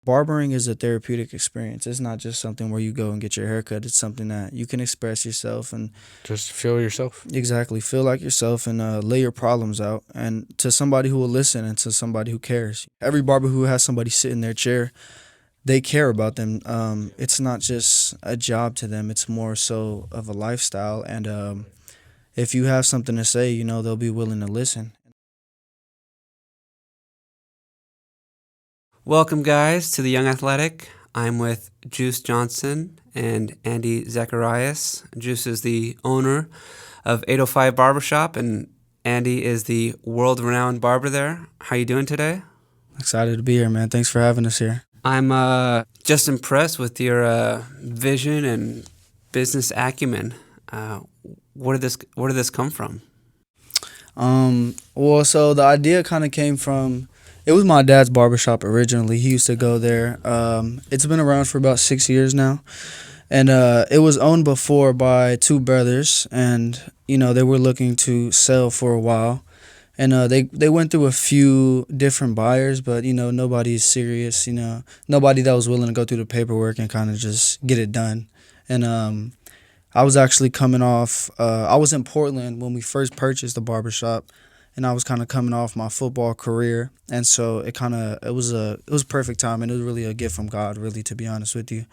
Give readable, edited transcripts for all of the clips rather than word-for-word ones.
Barbering is a therapeutic experience. It's not just something where you go and get your hair cut. It's something that you can express yourself and Just feel yourself. exactly feel like yourself and lay your problems out. And to somebody who will listen and to somebody who cares. Every barber who has somebody sit in their chair, they care about them. It's not just a job to them. It's more so of a lifestyle. And if you have something to say, they'll be willing to listen. Welcome, guys, to the Young Athletic. I'm with Juice Johnson and Andy Zacarias. Juice is the owner of 805 Barbershop, and Andy is the world-renowned barber there. How you doing today? Excited to be here, man. Thanks for having us here. I'm just impressed with your vision and business acumen. Where did this come from? Well, so the idea kind of came from, it was my dad's barbershop originally. He used to go there. It's been around for about 6 years now. And it was owned before by two brothers. And, they were looking to sell for a while. And they went through a few different buyers, but, nobody's serious, nobody that was willing to go through the paperwork and kind of just get it done. And I was actually coming off, I was in Portland when we first purchased the barbershop. And I was kind of coming off my football career, and so it was perfect time, and it was really a gift from God, really, to be honest with you.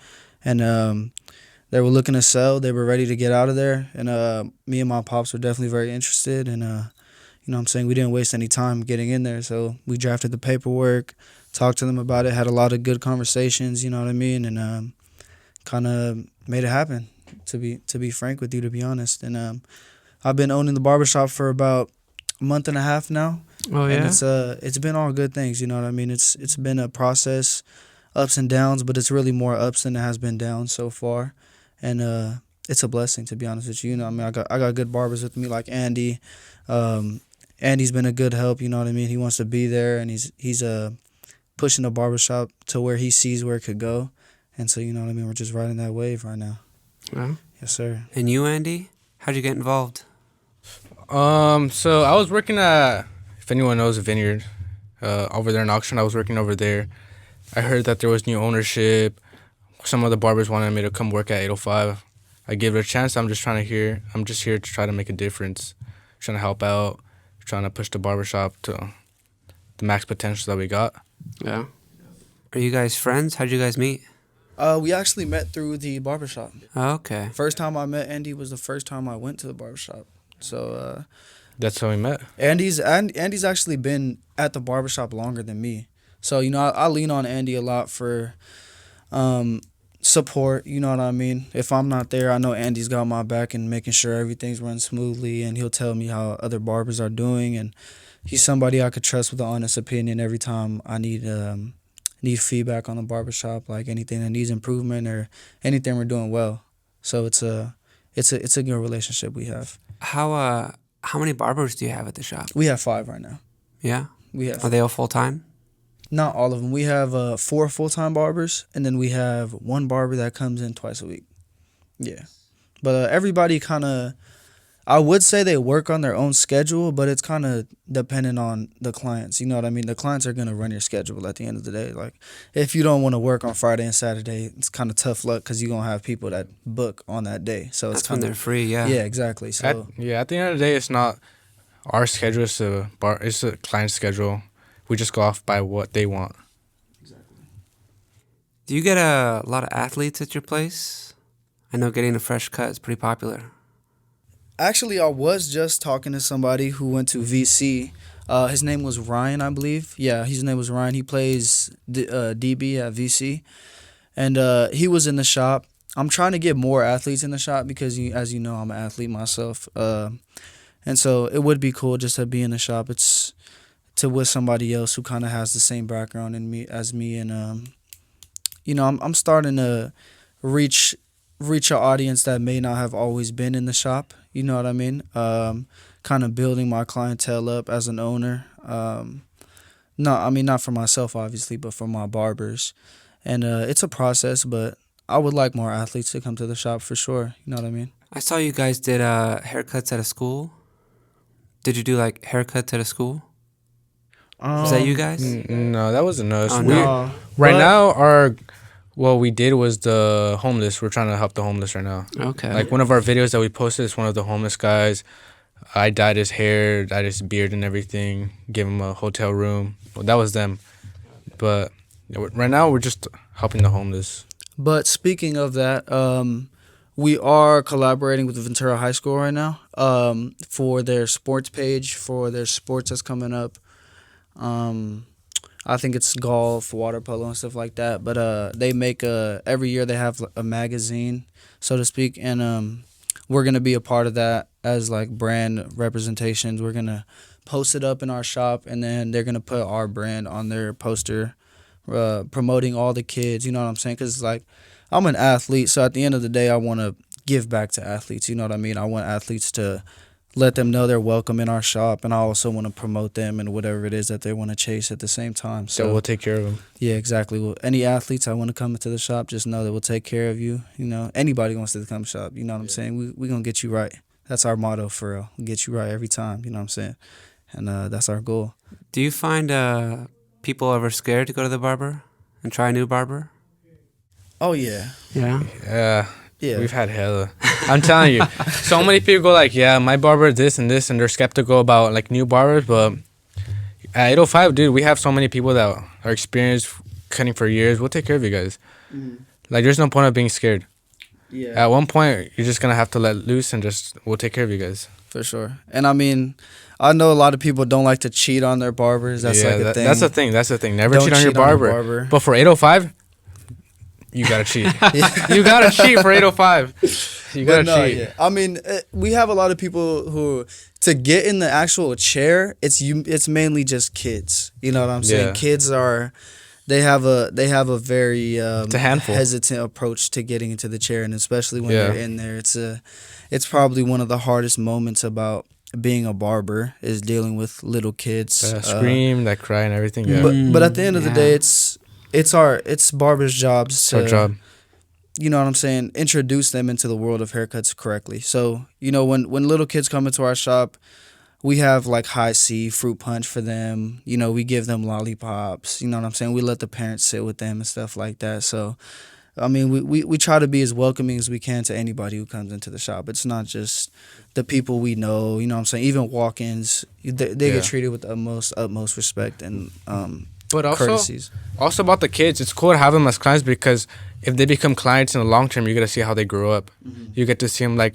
And they were looking to sell, they were ready to get out of there, and me and my pops were definitely very interested, and what I'm saying, we didn't waste any time getting in there, so we drafted the paperwork, talked to them about it, had a lot of good conversations, you know what I mean, and kind of made it happen. To be frank with you, to be honest, and I've been owning the barbershop for about month and a half now. Oh, yeah? And it's been all good things, you know what I mean? It's been a process, ups and downs, but it's really more ups than it has been downs so far. And it's a blessing, to be honest with you. I mean, I got good barbers with me like Andy. Andy's been a good help, you know what I mean? He wants to be there, and he's pushing the barbershop to where he sees where it could go. And so, you know what I mean? We're just riding that wave right now. Yeah. Yes, sir. And you, Andy? How'd you get involved? So I was working at, if anyone knows, a vineyard, over there in Auction. I was working over there. I heard that there was new ownership. Some of the barbers wanted me to come work at 805. I gave it a chance. I'm just here to try to make a difference, trying to help out, trying to push the barbershop to the max potential that we got. Yeah. Are you guys friends? How'd you guys meet? We actually met through the barbershop. Okay. First time I met Andy was the first time I went to the barbershop. So That's how we met. Andy's actually been at the barbershop longer than me. So, I lean on Andy a lot for support, you know what I mean? If I'm not there, I know Andy's got my back and making sure everything's run smoothly, and he'll tell me how other barbers are doing, and he's somebody I could trust with an honest opinion every time I need feedback on the barbershop, like anything that needs improvement or anything we're doing well. So it's a good relationship we have. How many barbers do you have at the shop? We have 5 right now. Yeah? We have Are they all full-time? Not all of them. We have 4 full-time barbers, and then we have 1 barber that comes in twice a week. Yeah. But everybody kind of, I would say they work on their own schedule, but it's kind of dependent on the clients. You know what I mean? The clients are going to run your schedule at the end of the day. Like, if you don't want to work on Friday and Saturday, it's kind of tough luck because you're going to have people that book on that day. So That's it's when kind they're of, free, yeah. yeah, exactly. So At the end of the day, it's not our schedule. It's a client schedule. We just go off by what they want. Do you get a lot of athletes at your place? I know getting a fresh cut is pretty popular. actually, I was just talking to somebody who went to VC. His name was Ryan, I believe. Yeah, his name was Ryan. He plays DB at VC. And he was in the shop. I'm trying to get more athletes in the shop because, as you know, I'm an athlete myself. And so it would be cool just to be in the shop. It's to with somebody else who kind of has the same background in me as me. And, I'm starting to reach an audience that may not have always been in the shop. You know what I mean? Kind of building my clientele up as an owner. No, I mean, not for myself, obviously, but for my barbers. And it's a process, but I would like more athletes to come to the shop for sure. You know what I mean? I saw you guys did haircuts at a school. Did you do like haircuts at a school? Was that you guys? No, that wasn't us. Oh, We no. right But- now what we did was the homeless. We're trying to help the homeless right now. Okay. Like one of our videos that we posted is one of the homeless guys. I dyed his hair, dyed his beard and everything. Gave him a hotel room. Well, that was them. But right now we're just helping the homeless. But speaking of that, we are collaborating with the Ventura High School right now for their sports page, for their sports that's coming up. I think it's golf, water polo, and stuff like that. But they make every year they have a magazine, so to speak, and we're gonna be a part of that as like brand representations. We're gonna post it up in our shop, and then they're gonna put our brand on their poster, promoting all the kids. You know what I'm saying? Because like I'm an athlete, so at the end of the day, I want to give back to athletes. You know what I mean? I want athletes to let them know they're welcome in our shop, and I also want to promote them and whatever it is that they want to chase at the same time. So we'll take care of them. Yeah, exactly. Well, any athletes I want to come into the shop, just know that we'll take care of you. You know, anybody wants to come shop, you know what I'm saying? We gonna get you right. That's our motto for real. We'll get you right every time. You know what I'm saying? And that's our goal. Do you find people ever scared to go to the barber and try a new barber? Oh yeah, Yeah. yeah. We've had hella. I'm telling you, so many people go like, yeah, my barber this and this, and they're skeptical about like new barbers. But at 805, dude, we have so many people that are experienced cutting for years. We'll take care of you guys. Like, there's no point of being scared. Yeah. At one point, you're just gonna have to let loose and we'll take care of you guys. For sure. And I mean, I know a lot of people don't like to cheat on their barbers. That's like a thing. That's the thing. That's the thing. Never Don't cheat on your cheat on your barber. barber. But for 805, you gotta cheat. You gotta cheat for 805. You gotta cheat. Yeah. I mean, we have a lot of people who to get in the actual chair. It's mainly just kids. You know what I'm saying? Yeah. Kids are. They have a very It's a handful. hesitant approach to getting into the chair, and especially when Yeah. they're in there, it's probably one of the hardest moments about being a barber is dealing with little kids. Scream, that cry, and everything. Yeah, But at the end of the Yeah. day, it's barbers' jobs it's to our job. you know what I'm saying, introduce them into the world of haircuts correctly. So, you know, when little kids come into our shop, we have like high C, fruit punch for them. You know, we give them lollipops. You know what I'm saying? We let the parents sit with them and stuff like that. So, I mean, we try to be as welcoming as we can to anybody who comes into the shop. It's not just the people we know. You know what I'm saying? Even walk-ins, they Yeah. get treated with the utmost respect and But also, courtesies. also about the kids, it's cool to have them as clients because if they become clients in the long term, you get to see how they grow up. You get to see them like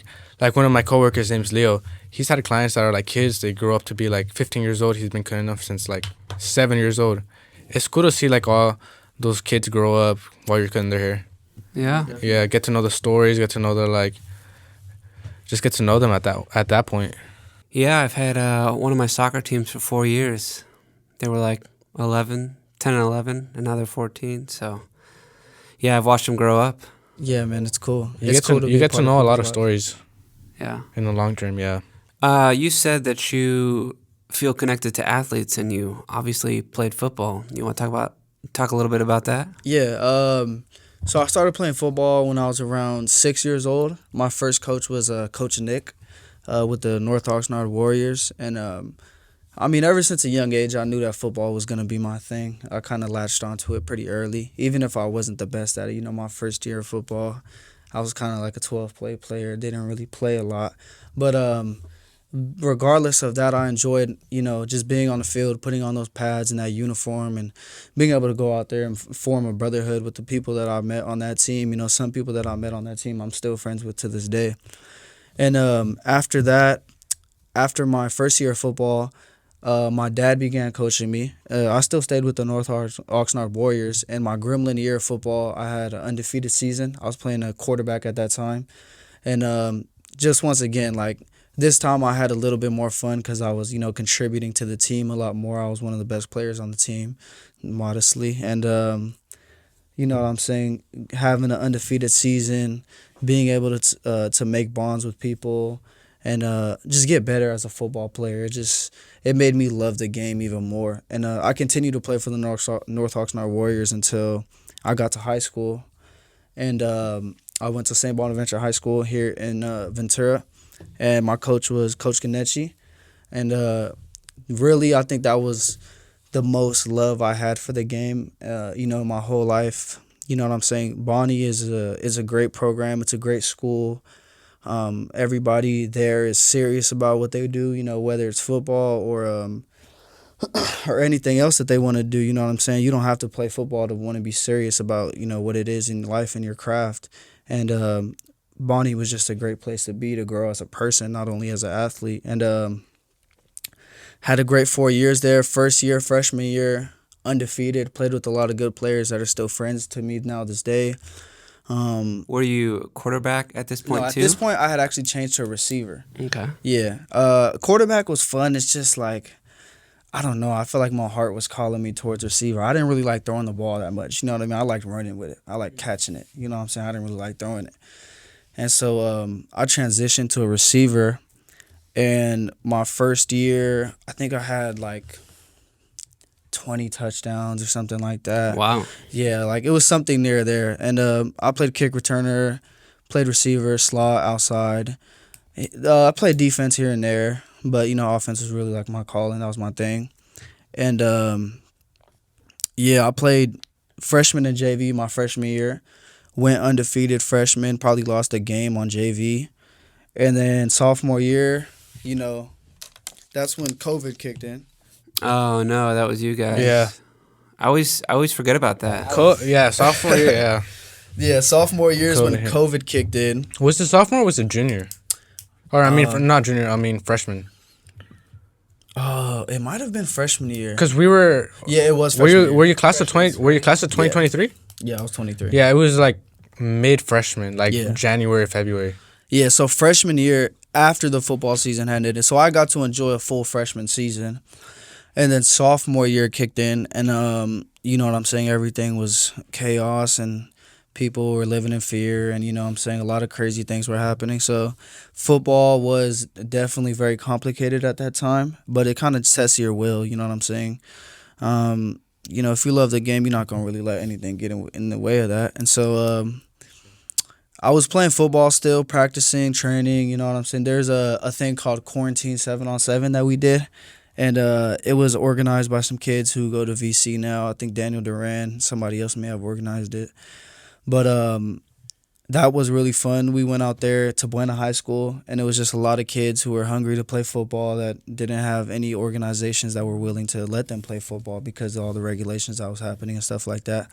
one of my coworkers' name's Leo. He's had clients that are like kids. They grow up to be like 15 years old. He's been cutting them since like 7 years old. It's cool to see like all those kids grow up while you're cutting their hair. Yeah. Yeah, get to know the stories, get to know their like, just get to know them at that point. Yeah, I've had one of my soccer teams for 4 years. They were like 10 and 11, and now they're 14. So, yeah, I've watched them grow up. Yeah, man, it's cool. You It's get cool to be you get to part know a lot of people's stories Yeah. in the long term. Yeah. You said that you feel connected to athletes, and you obviously played football. You want to talk a little bit about that? Yeah. So I started playing football when I was around 6 years old. My first coach was Coach Nick with the North Oxnard Warriors. And, I mean, ever since a young age, I knew that football was going to be my thing. I kind of latched onto it pretty early, even if I wasn't the best at it. You know, my first year of football, I was kind of like a 12-play player. Didn't really play a lot. But regardless of that, I enjoyed, you know, just being on the field, putting on those pads and that uniform and being able to go out there and form a brotherhood with the people that I met on that team. You know, some people that I met on that team I'm still friends with to this day. And after that, after my first year of football, my dad began coaching me. I still stayed with the North Oxnard Warriors. And my Gremlin year of football, I had an undefeated season. I was playing a quarterback at that time. And just once again, like, this time I had a little bit more fun because I was, you know, contributing to the team a lot more. I was one of the best players on the team, modestly. And, you know what I'm saying, having an undefeated season, being able to make bonds with people, and just get better as a football player. It made me love the game even more. And I continued to play for the North Oxnard Warriors until I got to high school. And I went to St. Bonaventure High School here in Ventura. And my coach was Coach Ganechi. And really, I think that was the most love I had for the game, my whole life. You know what I'm saying? Bonnie is a great program. It's a great school. Everybody there is serious about what they do. Whether it's football or anything else that they want to do. You know what I'm saying? You don't have to play football to want to be serious about what it is in life and your craft. And Bonnie was just a great place to be, to grow as a person, not only as an athlete. And had a great 4 years there. First year, freshman year, undefeated. Played with a lot of good players that are still friends to me now this day. Were you quarterback at this point, At too? this point, I had actually changed to a receiver. Okay. Yeah. Quarterback was fun. It's just like, I don't know. I feel like my heart was calling me towards receiver. I didn't really like throwing the ball that much. You know what I mean? I liked running with it. I liked catching it. You know what I'm saying? I didn't really like throwing it. And so I transitioned to a receiver. And my first year, I think I had like 20 touchdowns or something like that. Wow. Yeah, like it was something near there. And I played kick returner, played receiver, slot, outside. I played defense here and there, but offense was really like my calling. That was my thing. And I played freshman and JV my freshman year. Went undefeated freshman, probably lost a game on JV. And then sophomore year, that's when COVID kicked in. Oh, no, that was you guys. Yeah. I always forget about that. Sophomore year, yeah. Yeah, sophomore year is when hit. COVID kicked in. Was it sophomore or was it junior? Or, not junior, freshman. Oh, it might have been freshman year. Because we were... Yeah, it was freshman year. Were you class of 2023? Yeah, I was 23. Yeah, it was like mid-freshman, Yeah. January, February. Yeah, so freshman year, after the football season ended, so I got to enjoy a full freshman season. And then sophomore year kicked in, and you know what I'm saying, everything was chaos, and people were living in fear, and a lot of crazy things were happening. So football was definitely very complicated at that time, but it kind of tests your will, you know what I'm saying? If you love the game, you're not going to really let anything get in the way of that. And so I was playing football still, practicing, training, you know what I'm saying? There's a thing called Quarantine 7-on-7 that we did. And it was organized by some kids who go to VC now. I think Daniel Duran, somebody else may have organized it. But that was really fun. We went out there to Buena High School, and it was just a lot of kids who were hungry to play football that didn't have any organizations that were willing to let them play football because of all the regulations that was happening and stuff like that.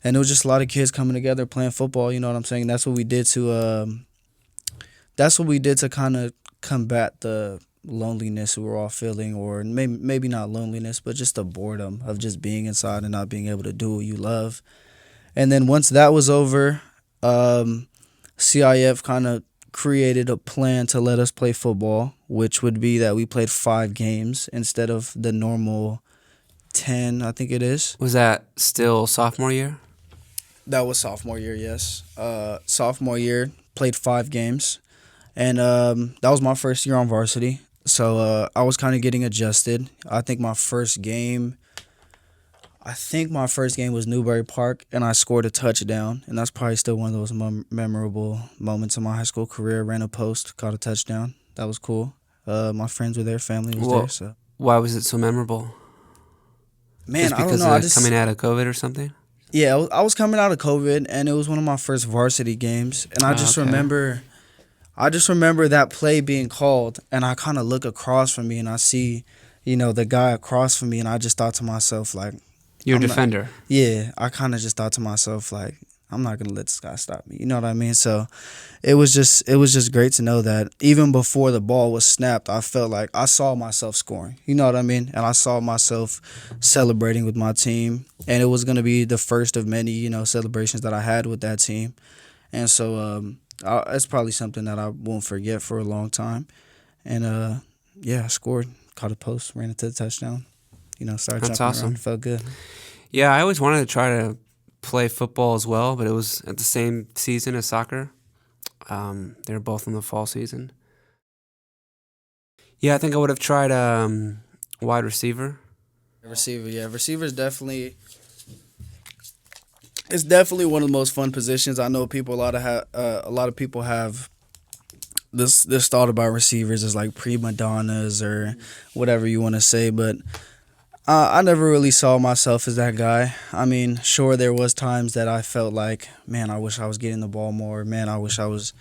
And it was just a lot of kids coming together playing football, you know what I'm saying? That's what we did to kind of combat the loneliness we were all feeling, or maybe not loneliness, but just the boredom of just being inside and not being able to do what you love. And then once that was over, CIF kind of created a plan to let us play football, which would be that we played 5 games instead of the normal 10, I think it is. Was that still sophomore year? That was sophomore year, yes. Sophomore year, played 5 games. And that was my first year on varsity. So I was kind of getting adjusted. I think my first game was Newberry Park, and I scored a touchdown. And that's probably still one of those memorable moments in my high school career. Ran a post, caught a touchdown. That was cool. My friends were there, family was there. So why was it so memorable? Man, just I don't because know. of coming out of COVID or something? Yeah, I was coming out of COVID, and it was one of my first varsity games. And I just remember that play being called, and I kind of look across from me, and I see, the guy across from me, and I just thought to myself, like... You're a defender. I kind of just thought to myself, like, I'm not going to let this guy stop me. You know what I mean? So it was just great to know that even before the ball was snapped, I felt like I saw myself scoring. You know what I mean? And I saw myself celebrating with my team, and it was going to be the first of many, celebrations that I had with that team. And so... it's probably something that I won't forget for a long time. And, I scored, caught a post, ran into the touchdown. Started That's jumping awesome. around. Felt good. Yeah, I always wanted to try to play football as well, but it was at the same season as soccer. They were both in the fall season. Yeah, I think I would have tried wide receiver. Receiver is definitely... It's definitely one of the most fun positions. I know a lot of people have this thought about receivers as like prima donnas or whatever you want to say, but I never really saw myself as that guy. I mean, sure, there was times that I felt like, man, I wish I was getting the ball more. Man, I wish I was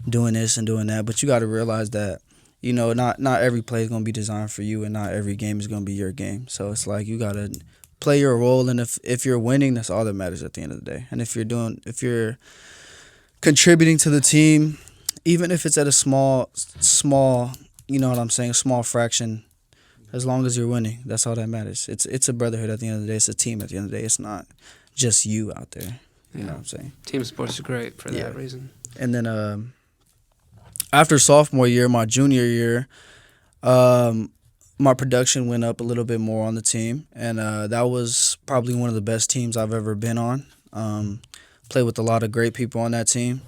doing this and doing that. But you got to realize that, not every play is going to be designed for you, and not every game is going to be your game. So it's like you got to play your role, and if you're winning, that's all that matters at the end of the day. And if you're contributing to the team, even if it's at a small, you know what I'm saying, small fraction. As long as you're winning, that's all that matters. It's a brotherhood at the end of the day. It's a team at the end of the day. It's not just you out there. You know what I'm saying? Team sports are great for that reason. And then after sophomore year, my junior year, my production went up a little bit more on the team. And that was probably one of the best teams I've ever been on. Played with a lot of great people on that team.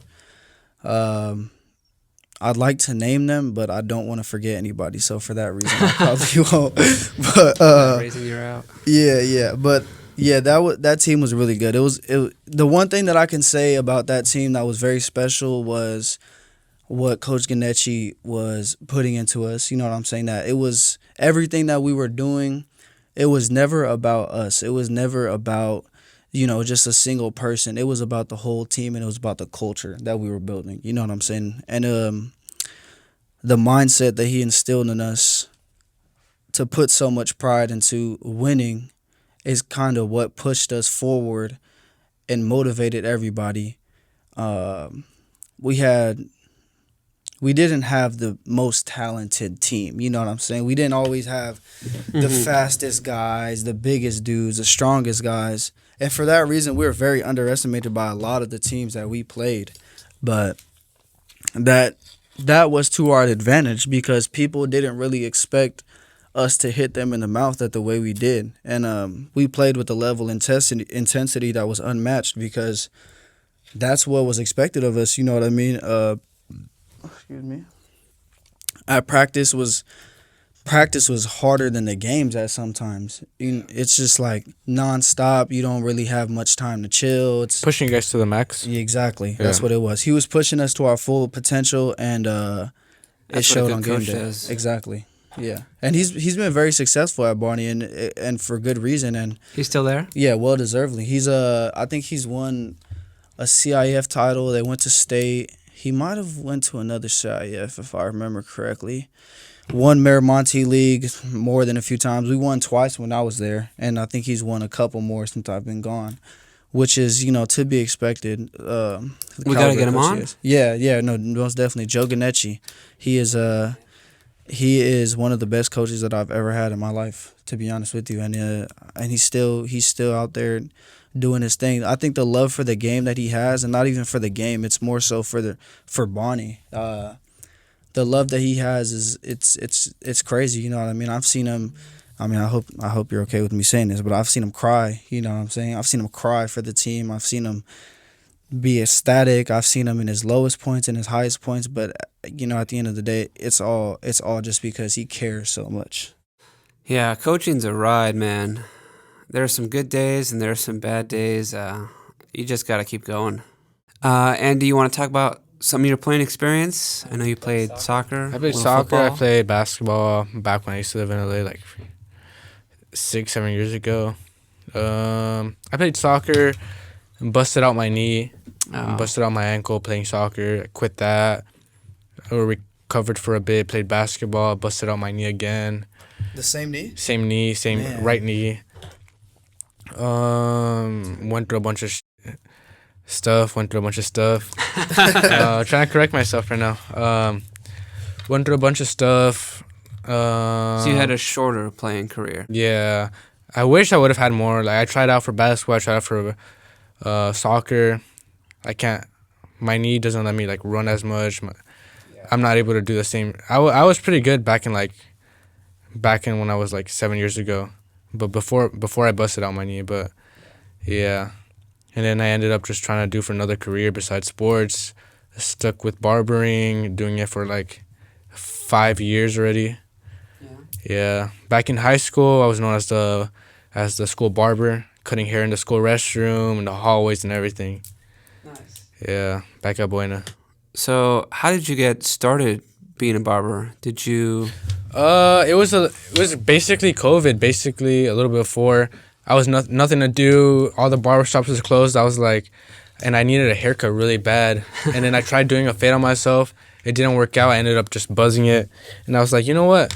I'd like to name them, but I don't want to forget anybody. So for that reason, I probably won't. But Raising you out. yeah. But yeah, that team was really good. The one thing that I can say about that team that was very special was what Coach Ganecci was putting into us. You know what I'm saying? That it was everything that we were doing. It was never about us. It was never about just a single person. It was about the whole team, and it was about the culture that we were building. You know what I'm saying? And the mindset that he instilled in us to put so much pride into winning is kind of what pushed us forward and motivated everybody. We didn't have the most talented team. You know what I'm saying? We didn't always have the fastest guys, the biggest dudes, the strongest guys. And for that reason, we were very underestimated by a lot of the teams that we played. But that was to our advantage because people didn't really expect us to hit them in the mouth at the way we did. And we played with a level of intensity that was unmatched because that's what was expected of us. You know what I mean? Excuse me. At practice was harder than the games at sometimes. It's just like nonstop. You don't really have much time to chill. It's Pushing you guys to the max. Yeah, exactly. Yeah. That's what it was. He was pushing us to our full potential, and it showed on game day. Does. Exactly. Yeah, and he's been very successful at Barney, and for good reason. And He's still there? yeah, well deservedly. I think he's won a CIF title. They went to state. He might have went to another CIF if I remember correctly. Won Miramonte League more than a few times. We won twice when I was there, and I think he's won a couple more since I've been gone, which is, to be expected. We got to get him on? Yeah, no, most definitely. Joe Ganecci, he is one of the best coaches that I've ever had in my life, to be honest with you, and he's still out there doing his thing. I think the love for the game that he has, and not even for the game, it's more so for Bonnie. The love that he has is it's crazy. You know what I mean? I've seen him. I mean, I hope you're okay with me saying this, but I've seen him cry. You know what I'm saying? I've seen him cry for the team. I've seen him be ecstatic. I've seen him in his lowest points and his highest points. But at the end of the day, it's all just because he cares so much. Yeah, coaching's a ride, man. There are some good days and there are some bad days. You just got to keep going. And do you want to talk about some of your playing experience? I know you played soccer. I played soccer. I played basketball back when I used to live in LA, like 6-7 years ago. I played soccer, busted out my knee, busted out my ankle playing soccer. I quit that. I recovered for a bit, played basketball, busted out my knee again. The same knee? Same knee, Man. right knee. Went through a bunch of stuff. Trying to correct myself right now. Went through a bunch of stuff. So you had a shorter playing career. Yeah. I wish I would have had more. Like, I tried out for basketball. I tried out for soccer. I can't. My knee doesn't let me run as much. I'm not able to do the same. I was pretty good back in when I was 7 years ago, but before I busted out my knee. But yeah, and then I ended up just trying to do for another career besides sports. I stuck with barbering, doing it for 5 years already. Yeah. Back in high school, I was known as the school barber, cutting hair in the school restroom and the hallways and everything. Nice. Yeah, back at Buena. So how did you get started being a barber? Did you It was basically COVID. Basically, a little bit before, I was nothing to do. All the barbershops was closed. I was like, and I needed a haircut really bad. And then I tried doing a fade on myself. It didn't work out. I ended up just buzzing it, and I was like, you know what?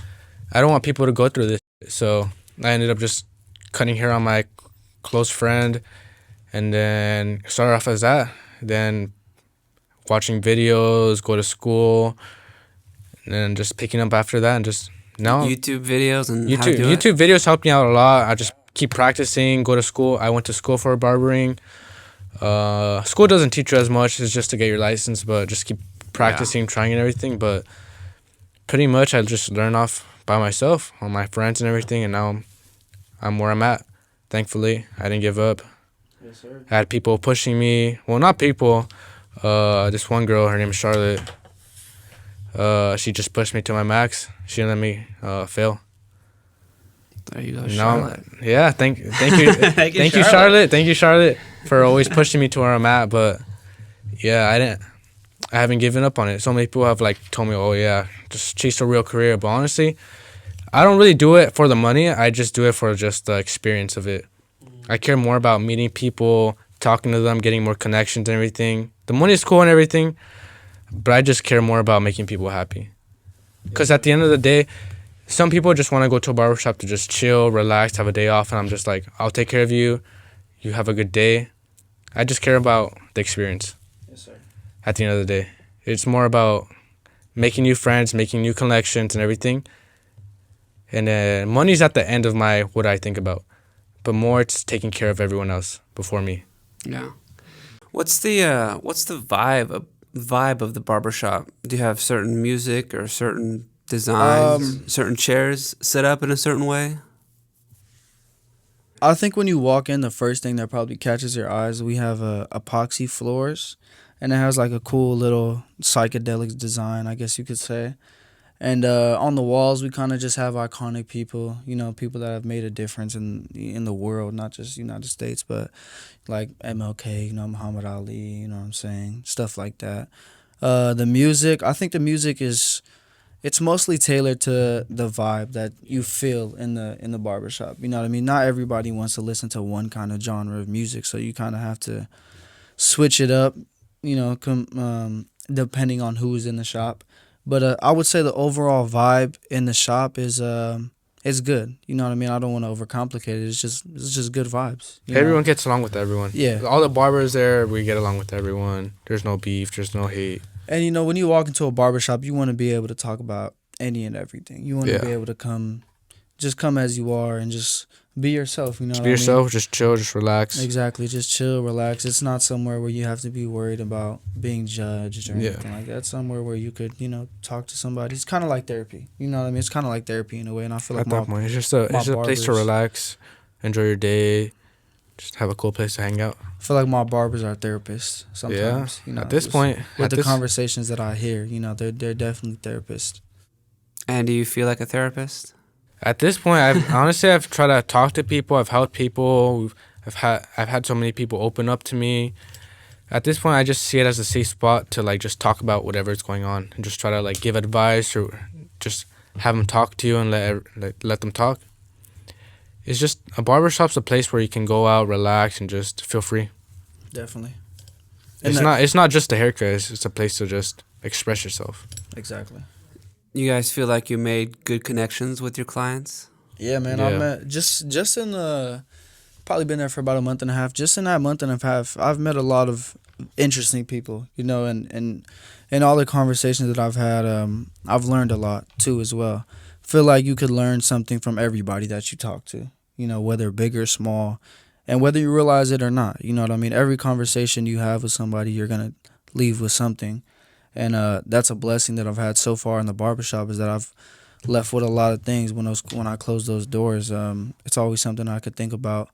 I don't want people to go through this. So I ended up just cutting hair on my close friend, and then started off as that. Then watching videos, go to school, and then just picking up after that, and just now YouTube videos and how to do YouTube videos helped me out a lot. I just keep practicing, go to school. I went to school for barbering. School doesn't teach you as much. It's just to get your license, but just keep practicing, trying and everything. But pretty much I just learned off by myself, on my friends and everything, and now I'm where I'm at. Thankfully, I didn't give up. Yes, sir. I had people pushing me. Well, not people. This one girl, her name is Charlotte. She just pushed me to my max. She didn't let me fail. There you go, No, Charlotte. yeah, thank you, thank you, Charlotte. Thank you, Charlotte, for always pushing me to where I'm at. But yeah, I haven't given up on it. So many people have like told me, oh yeah, just chase a real career. But honestly, I don't really do it for the money. I just do it for just the experience of it. I care more about meeting people, talking to them, getting more connections and everything. The money is cool and everything, but I just care more about making people happy. Because at the end of the day, some people just want to go to a barbershop to just chill, relax, have a day off, and I'm just like, I'll take care of you. You have a good day. I just care about the experience. Yes, sir. At the end of the day, it's more about making new friends, making new connections and everything. And then money's at the end of what I think about. But more it's taking care of everyone else before me. Yeah. What's the vibe of the barbershop? Do you have certain music or certain designs, certain chairs set up in a certain way? I think when you walk in, the first thing that probably catches your eyes, we have epoxy floors, and it has like a cool little psychedelic design, I guess you could say. And on the walls, we kind of just have iconic people, people that have made a difference in the world, not just United States, but like MLK, Muhammad Ali, you know what I'm saying, stuff like that. The music, I think the music it's mostly tailored to the vibe that you feel in the barbershop. You know what I mean? Not everybody wants to listen to one kind of genre of music, so you kind of have to switch it up, depending on who's in the shop. But I would say the overall vibe in the shop is good. You know what I mean? I don't want to overcomplicate it. It's just good vibes. Everyone gets along with everyone. Yeah. All the barbers there, we get along with everyone. There's no beef. There's no hate. And when you walk into a barbershop, you want to be able to talk about any and everything. You want to be able to come as you are and just be yourself. You know, just be yourself. Just chill. Just relax. Exactly. Just chill, relax. It's not somewhere where you have to be worried about being judged or anything like that. It's somewhere where you could, talk to somebody. It's kind of like therapy. You know what I mean? It's kind of like therapy in a way. And I feel like at that point, it's just a place to relax, enjoy your day, just have a cool place to hang out. I feel like my barbers are therapists sometimes. Yeah. At this point, with the conversations that I hear, they're definitely therapists. And do you feel like a therapist? At this point, I've tried to talk to people. I've helped people. I've had so many people open up to me. At this point, I just see it as a safe spot to just talk about whatever's going on and just try to give advice or just have them talk to you and let them talk. It's just a barbershop's a place where you can go out, relax, and just feel free. Definitely. It's not just a haircut. It's a place to just express yourself. Exactly. You guys feel like you made good connections with your clients? Yeah, man. I met just in the probably been there for about a month and a half. Just in that month and a half, I've met a lot of interesting people. And in all the conversations that I've had, I've learned a lot too as well. Feel like you could learn something from everybody that you talk to. Whether big or small, and whether you realize it or not. You know what I mean? Every conversation you have with somebody, you're gonna leave with something. And that's a blessing that I've had so far in the barbershop, is that I've left with a lot of things when I close those doors. It's always something I could think about.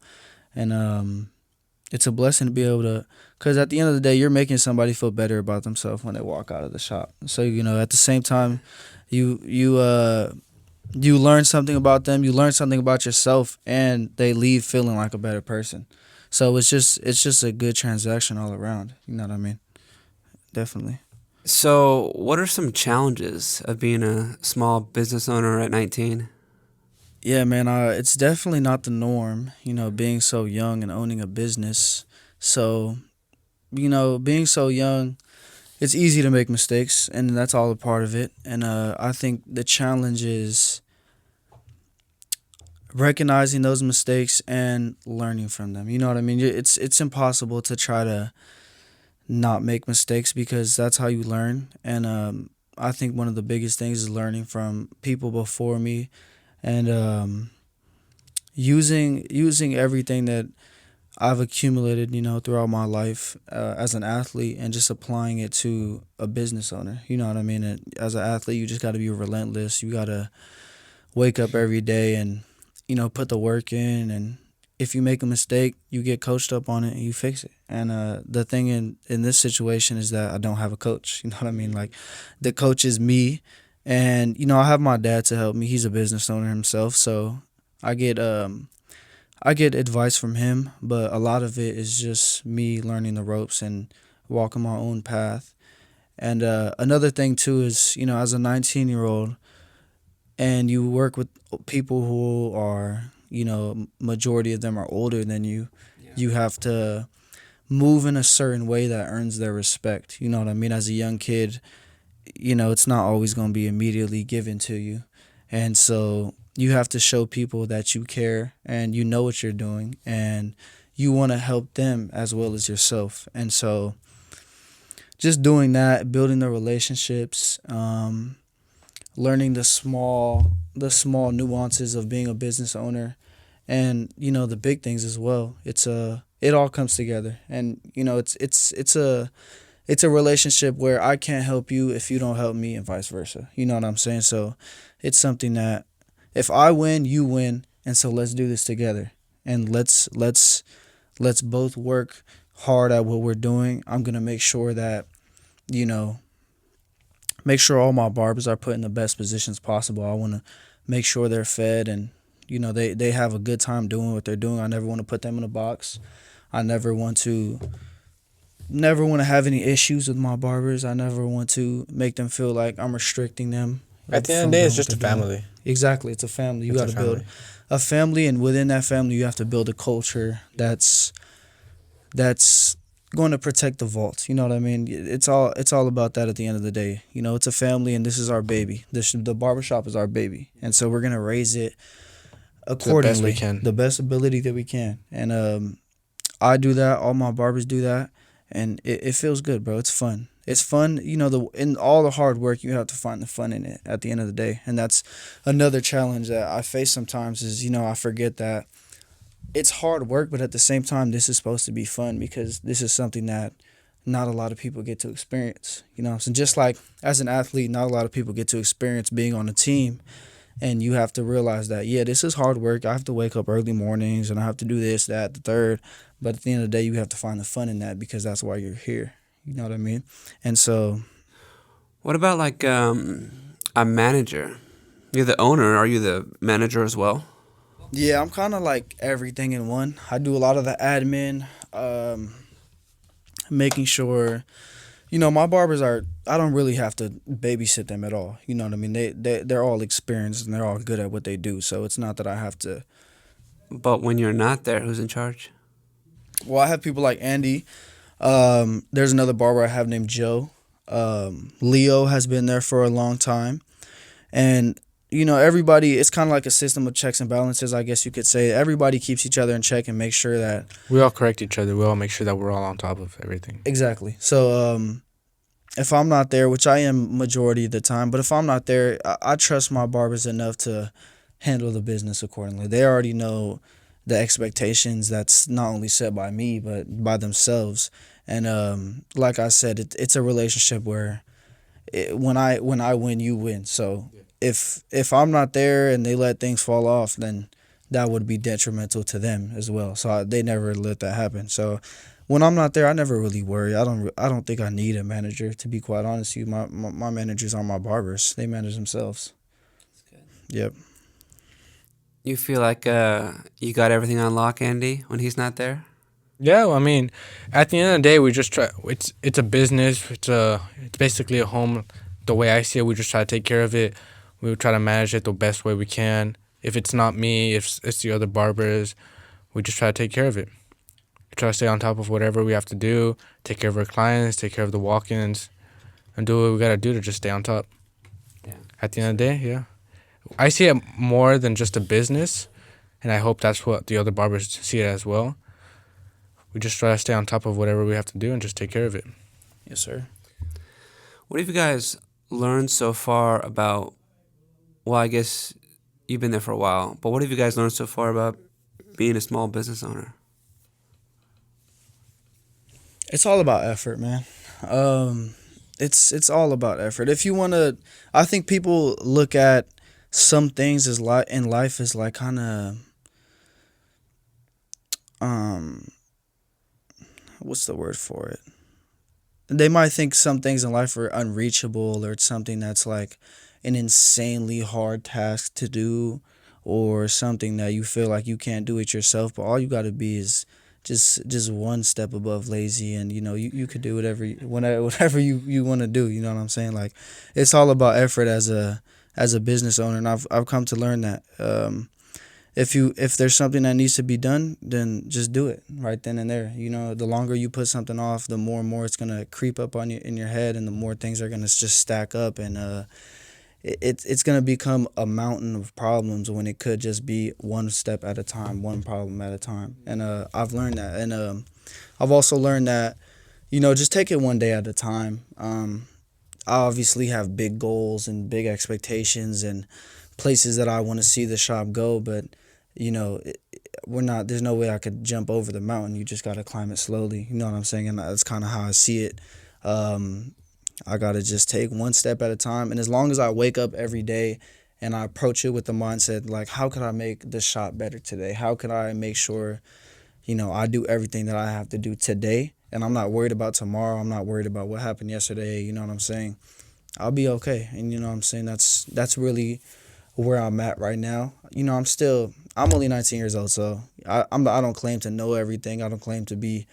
And it's a blessing to be able to, because at the end of the day, you're making somebody feel better about themselves when they walk out of the shop. So, at the same time, you learn something about them, you learn something about yourself, and they leave feeling like a better person. So it's just a good transaction all around. You know what I mean? Definitely. So, what are some challenges of being a small business owner at 19? Yeah, man, it's definitely not the norm, being so young and owning a business. So, being so young, it's easy to make mistakes, and that's all a part of it. And I think the challenge is recognizing those mistakes and learning from them. You know what I mean? It's impossible to try to not make mistakes because that's how you learn. And I think one of the biggest things is learning from people before me and using everything that I've accumulated, throughout my life as an athlete and just applying it to a business owner. You know what I mean? And as an athlete, you just got to be relentless. You got to wake up every day and, put the work in. And if you make a mistake, you get coached up on it and you fix it. And the thing in this situation is that I don't have a coach. You know what I mean? Like the coach is me. And, I have my dad to help me. He's a business owner himself. So I get advice from him, but a lot of it is just me learning the ropes and walking my own path. And another thing too is, as a 19-year-old, and you work with people who are, majority of them are older than you. Yeah. You have to move in a certain way that earns their respect. You know what I mean? As a young kid, it's not always going to be immediately given to you. And so you have to show people that you care and you know what you're doing and you want to help them as well as yourself. And so just doing that, building the relationships, learning the small nuances of being a business owner and, the big things as well. It all comes together. And, it's a relationship where I can't help you if you don't help me and vice versa. You know what I'm saying? So it's something that if I win, you win, and so let's do this together. And let's both work hard at what we're doing. I'm gonna make sure that, make sure all my barbers are put in the best positions possible. I wanna make sure they're fed and, they have a good time doing what they're doing. I never want to put them in a box. I never want to have any issues with my barbers. I never want to make them feel like I'm restricting them. At the end of the day, it's just a family. Exactly, it's a family. You got to build a family, and within that family, you have to build a culture that's going to protect the vault. You know what I mean? It's all about that at the end of the day. It's a family, and this is our baby. The barbershop is our baby, and so we're gonna raise it accordingly, the best ability that we can. And I do that. All my barbers do that, and it feels good, bro. It's fun. It's fun, in all the hard work, you have to find the fun in it at the end of the day. And that's another challenge that I face sometimes is, I forget that it's hard work, but at the same time, this is supposed to be fun because this is something that not a lot of people get to experience, So just like as an athlete, not a lot of people get to experience being on a team. And you have to realize that, yeah, this is hard work. I have to wake up early mornings and I have to do this, that, the third. But at the end of the day, you have to find the fun in that because that's why you're here. You know what I mean? And so... What about like a manager? You're the owner. Are you the manager as well? Yeah, I'm kind of like everything in one. I do a lot of the admin, making sure... my barbers I don't really have to babysit them at all. You know what I mean? They're all experienced and they're all good at what they do. So it's not that I have to... But when you're not there, who's in charge? Well, I have people like Andy. There's another barber I have named Joe. Leo has been there for a long time. And, everybody, it's kind of like a system of checks and balances, I guess you could say. Everybody keeps each other in check and makes sure that... We all correct each other. We all make sure that we're all on top of everything. Exactly. So, if I'm not there, which I am majority of the time, but if I'm not there, I trust my barbers enough to handle the business accordingly. They already know the expectations that's not only set by me, but by themselves. And like I said, it's a relationship where when I win, you win. So if I'm not there and they let things fall off, then that would be detrimental to them as well. So they never let that happen. So when I'm not there, I never really worry. I don't think I need a manager, to be quite honest with you. My managers are my barbers. They manage themselves. That's good. Yep. You feel like you got everything on lock, Andy, when he's not there? Yeah, well, I mean, at the end of the day, we just try. It's a business. It's basically a home. The way I see it, we just try to take care of it. We would try to manage it the best way we can. If it's not me, if it's the other barbers, we just try to take care of it. We try to stay on top of whatever we have to do. Take care of our clients. Take care of the walk-ins, and do what we gotta do to just stay on top. Yeah. At the end of the day, yeah, I see it more than just a business, and I hope that's what the other barbers see it as well. We just try to stay on top of whatever we have to do and just take care of it. Yes, sir. What have you guys learned so far about? Well, I guess you've been there for a while, but what have you guys learned so far about being a small business owner? It's all about effort, man. It's all about effort. If you want to, I think people look at some things as in life as like kind of what's the word for it? They might think some things in life are unreachable, or it's something that's like an insanely hard task to do, or something that you feel like you can't do it yourself. But all you got to be is just one step above lazy, and you could do whatever you want to do. You know what I'm saying? Like, it's all about effort as a business owner, and I've come to learn that. If there's something that needs to be done, then just do it right then and there. The longer you put something off, the more and more it's gonna creep up on you in your head, and the more things are gonna just stack up, and it's gonna become a mountain of problems when it could just be one step at a time, one problem at a time. And I've learned that, and I've also learned that just take it one day at a time. I obviously have big goals and big expectations and places that I want to see the shop go, but we're not. There's no way I could jump over the mountain. You just gotta climb it slowly. You know what I'm saying? And that's kind of how I see it. I gotta just take one step at a time, and as long as I wake up every day and I approach it with the mindset like, how could I make the shop better today? How could I make sure, I do everything that I have to do today, and I'm not worried about tomorrow. I'm not worried about what happened yesterday. You know what I'm saying? I'll be okay. And you know what I'm saying? That's really where I'm at right now. I'm only 19 years old, so I don't claim to know everything. I don't claim to be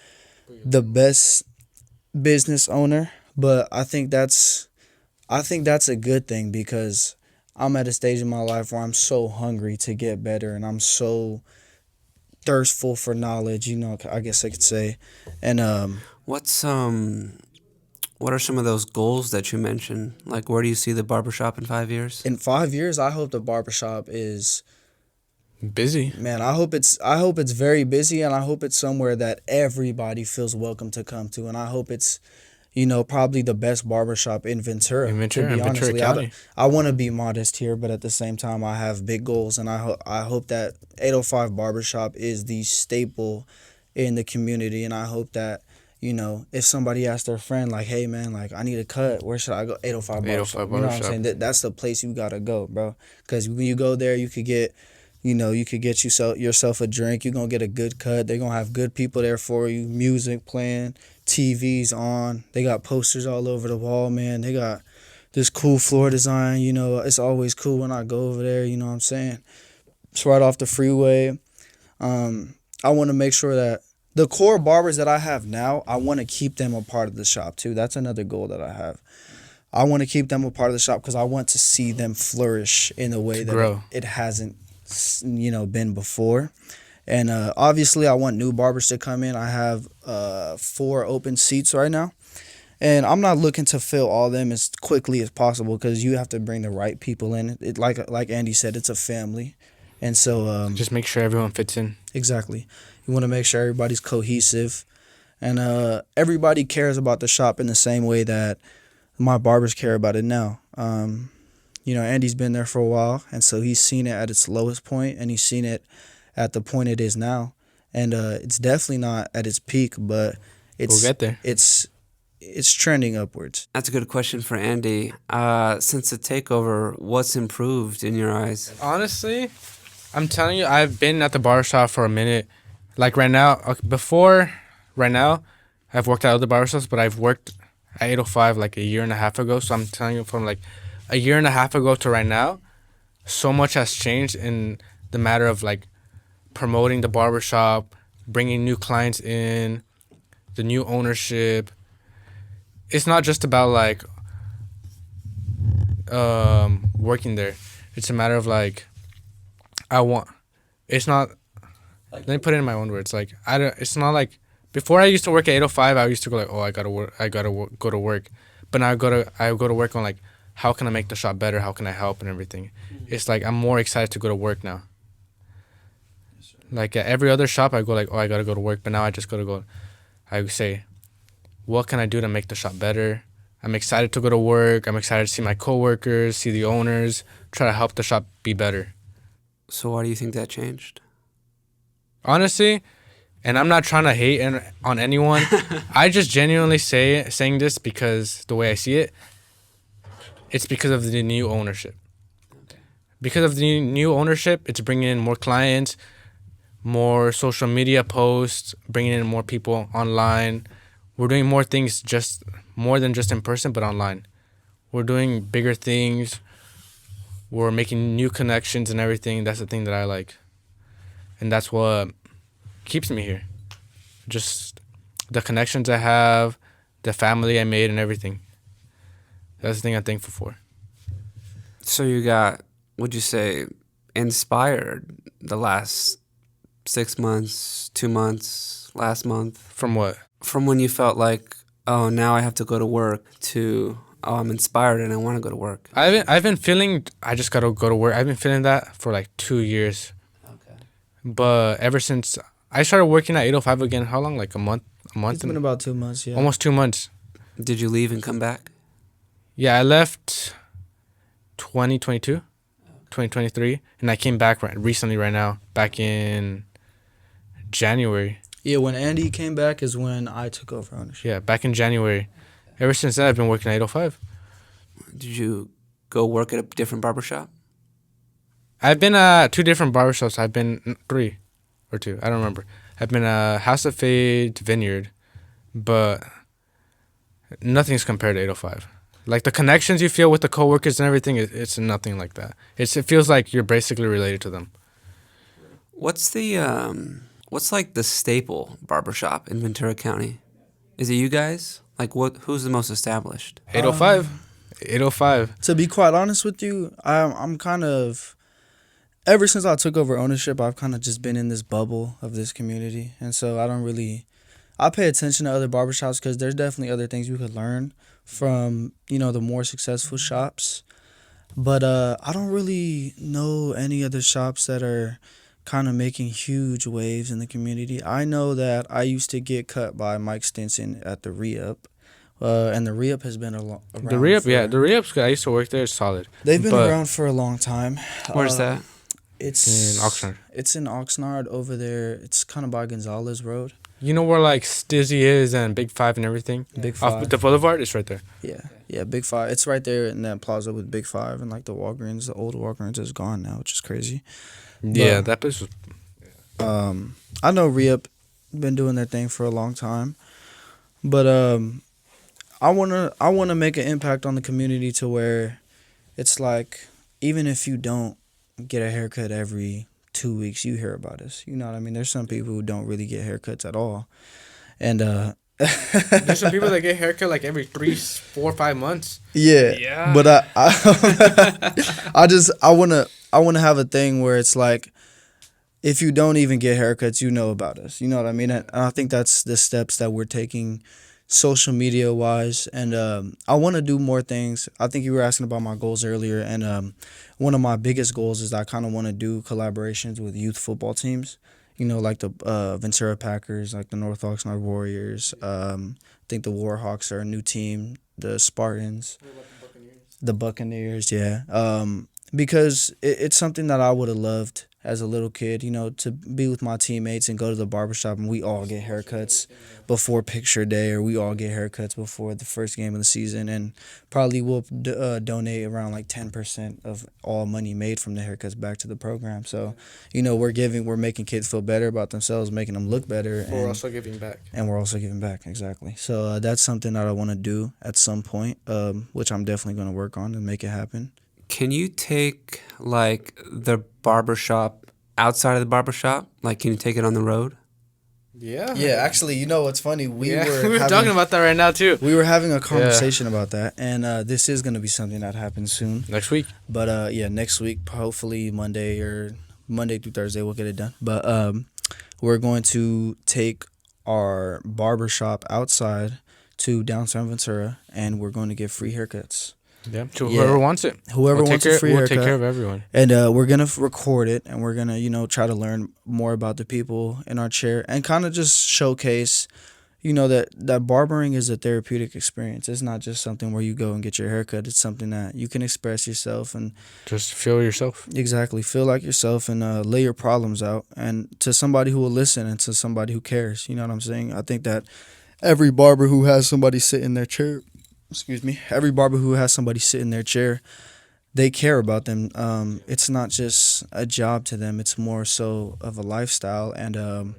the best business owner, but I think that's a good thing, because I'm at a stage in my life where I'm so hungry to get better, and I'm so thirstful for knowledge, I guess I could say. And What are some of those goals that you mentioned? Like, where do you see the barbershop in 5 years? in 5 years, I hope the barbershop is, Busy. man, I hope it's very busy, and I hope it's somewhere that everybody feels welcome to come to, and I hope it's probably the best barbershop in Ventura. To be Ventura honestly, County. I want to be modest here, but at the same time, I have big goals, and I hope that 805 Barbershop is the staple in the community, and I hope that if somebody asks their friend like, "Hey man, like I need a cut, where should I go?" 805 Barbershop. 805 You know what I'm Barbershop. saying? That's the place you gotta go, bro. Because when you go there, you could get yourself a drink. You're gonna get a good cut. They're gonna have good people there for you. Music playing, TVs on. They got posters all over the wall, man. They got this cool floor design. It's always cool when I go over there. You know what I'm saying? It's right off the freeway. I want to make sure that the core barbers that I have now, I want to keep them a part of the shop too. That's another goal that I have. I want to keep them a part of the shop because I want to see them flourish in a way that grow. it hasn't, been before. And obviously, I want new barbers to come in. I have 4 open seats right now. And I'm not looking to fill all them as quickly as possible, because you have to bring the right people in. It like Andy said, it's a family. And so Just make sure everyone fits in. exactly. You want to make sure everybody's cohesive, and everybody cares about the shop in the same way that my barbers care about it now. Andy's been there for a while, and so he's seen it at its lowest point, and he's seen it at the point it is now. And it's definitely not at its peak, but We'll get there. It's trending upwards. That's a good question for Andy. Since the takeover, what's improved in your eyes? Honestly, I'm telling you, I've been at the barbershop for a minute. Like right now, I've worked at other barbershops, but I've worked at 805 like a year and a half ago. So I'm telling you, from like a year and a half ago to right now, so much has changed in the matter of like promoting the barbershop, bringing new clients in, the new ownership. It's not just about like working there. It's a matter of like I want. It's not. Let me put it in my own words. Like I don't. It's not like before I used to work at 8:05. I used to go like, oh, I gotta work. Go to work. But now I go to work on like, how can I make the shop better? How can I help and everything? It's like I'm more excited to go to work now. Like at every other shop, I go like, oh, I gotta go to work. But now I just go. I say, what can I do to make the shop better? I'm excited to go to work. I'm excited to see my coworkers, see the owners, try to help the shop be better. So why do you think that changed? Honestly, and I'm not trying to hate on anyone. I just genuinely saying this because the way I see it, it's because of the new ownership. Okay. Because of the new ownership, it's bringing in more clients, more social media posts, bringing in more people online. We're doing more things, just more than just in person, but online. We're doing bigger things. We're making new connections and everything. That's the thing that I like. And that's what keeps me here. Just the connections I have, the family I made and everything. That's the thing I'm thankful for. So you got, would you say, inspired the last 6 months, 2 months, last month? From what? From when you felt like, oh, now I have to go to work, to, oh, I'm inspired and I want to go to work. I've been feeling I just gotta go to work. I've been feeling that for like 2 years. Okay. But ever since I started working at 8:05 again, how long? Like a month? It's been about 2 months, yeah. Almost 2 months. Did you leave and come back? Yeah, I left 2023, and I came back recently right now, back in January. Yeah, when Andy came back is when I took over ownership. Yeah, back in January. Ever since then, I've been working at 8:05. Did you go work at a different barbershop? I've been at 2 different barbershops. I've been 3 or 2. I don't remember. I've been House of Fade, Vineyard, but nothing's compared to 8:05. Like the connections you feel with the coworkers and everything, it's nothing like that. It feels like you're basically related to them. What's like the staple barbershop in Ventura County? Is it you guys? Like who's the most established? 8:05. 8:05. To be quite honest with you, I'm kind of, ever since I took over ownership, I've kind of just been in this bubble of this community. And so I pay attention to other barbershops because there's definitely other things we could learn from, the more successful shops. But I don't really know any other shops that are kind of making huge waves in the community. I know that I used to get cut by Mike Stinson at the Re-Up. And the Re-Up has been around. The Re-Up's good. I used to work there. It's solid. They've been around for a long time. Where's that? It's in Oxnard. It's in Oxnard over there. It's kind of by Gonzalez Road. You know where like Stizzy is and Big Five and everything? Big Five. Off the boulevard, it's right there. Yeah, Big Five. It's right there in that plaza with Big Five and like the Walgreens. The old Walgreens is gone now, which is crazy. Yeah, that place was. I know Re-Up been doing their thing for a long time, but I wanna make an impact on the community to where it's like, even if you don't get a haircut every 2 weeks, you hear about us. You know what I mean? There's some people who don't really get haircuts at all, and there's some people that get haircut like every 3, 4, 5 months. Yeah. But I wanna have a thing where it's like, if you don't even get haircuts, you know about us. You know what I mean? And I think that's the steps that we're taking, social media wise, and I want to do more things. I think you were asking about my goals earlier, and one of my biggest goals is I kind of want to do collaborations with youth football teams, like the Ventura Packers, like the North Oxnard Warriors. I think the Warhawks are a new team, the Spartans, the Buccaneers, yeah. Because it's something that I would have loved as a little kid, to be with my teammates and go to the barbershop and we all get haircuts before picture day, or we all get haircuts before the first game of the season, and probably we'll donate around like 10% of all money made from the haircuts back to the program. So, we're making kids feel better about themselves, making them look better. But we're also giving back. And we're also giving back, exactly. So that's something that I want to do at some point, which I'm definitely going to work on and make it happen. Can you take like the barbershop outside of the barbershop? Like, can you take it on the road? Yeah. Yeah, actually, you know what's funny? We Yeah, were we were having, talking about that right now too. we were having a conversation about that, and this is gonna be something that happens soon. Next week. But yeah, next week, hopefully Monday through Thursday, we'll get it done. But we're going to take our barbershop outside to downtown Ventura, and we're going to get free haircuts. Yeah. To Yeah. whoever wants it. Whoever We'll wants take a free we'll haircut. take care of everyone. And we're gonna record it, and we're gonna, try to learn more about the people in our chair, and kind of just showcase, that barbering is a therapeutic experience. It's not just something where you go and get your haircut. It's something that you can express yourself and Just feel yourself. exactly feel like yourself and lay your problems out, and to somebody who will listen and to somebody who cares. You know what I'm saying? I think that every barber who has somebody sit in their chair, every barber who has somebody sit in their chair, they care about them. It's not just a job to them. It's more so of a lifestyle. And